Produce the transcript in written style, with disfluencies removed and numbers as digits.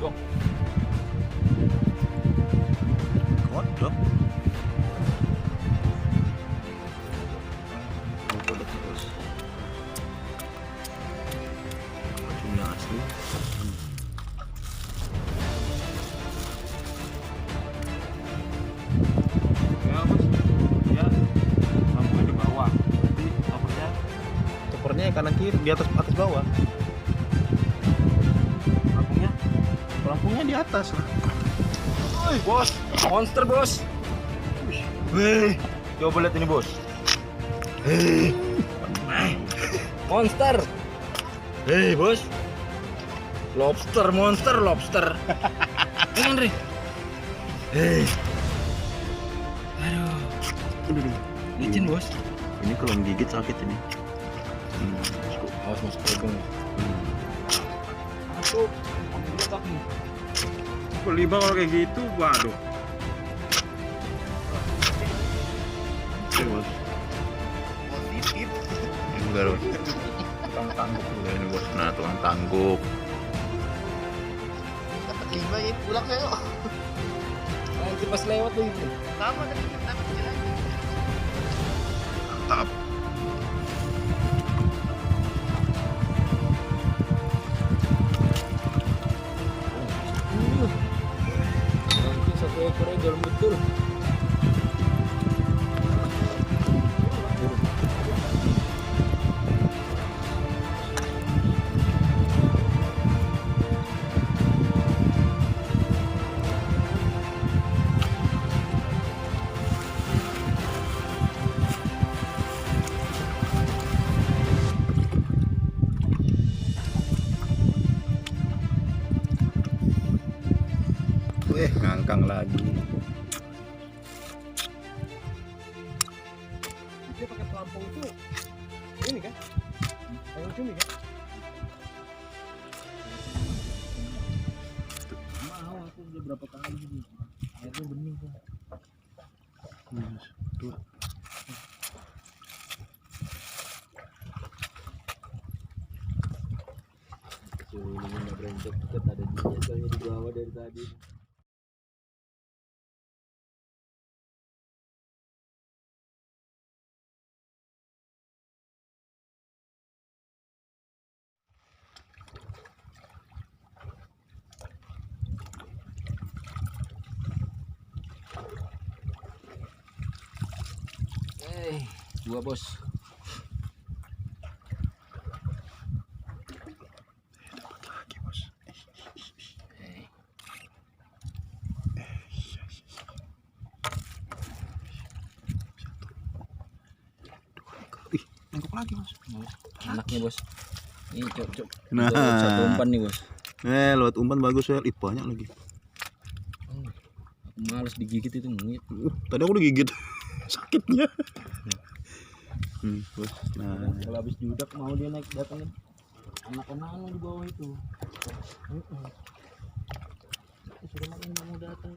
Dong. Kodok. Yang asli. Ya mas, ya lampunya di bawah. Nanti topernya Topernya kanan kiri, di atas bawah. lampunya. Lampunya di atas lah. Woi bos, monster bos. Wih, coba lihat ini bos. Hei, Monster. hei bos. Lobster, monster, lobster. Andre. Hei, Aduh. Licin bos. ini kalau menggigit sakit ini. Awas masuk pegang. Masuk. Letak nih. Kelima kalau kayak gitu, waduh. Oke bos. Enggak bos. Tukang tangguk. Ini bos, nah tukang tangguk. Dapat 5 ya, pulang saya kok. Nanti pas lewat tuh itu. Sama tadi dapat jalan. Mantap. Nanti satu ekornya dalam betul. Wih, ngangkang lagi. Dia pakai pelampung itu ini kan? Pelampung cumi kan? Mau aku udah berapa kali gitu. Airnya bening tuh. Tuh. Ini nggak berencet dekat ada jejaknya di bawah dari tadi. Dua bos. Lagi bos. Nangkep lagi bos. Anaknya bos. Ini cok. Nah. Satu umpan nih bos. Lewat umpan bagus ya. Ih, banyak lagi. Aku males digigit itu ngit. Tadi aku digigit. Sakitnya. Bos. Nah. Kalau habis judak mau dia naik datangin anak-anak di bawah itu. Sudah makin mau datang.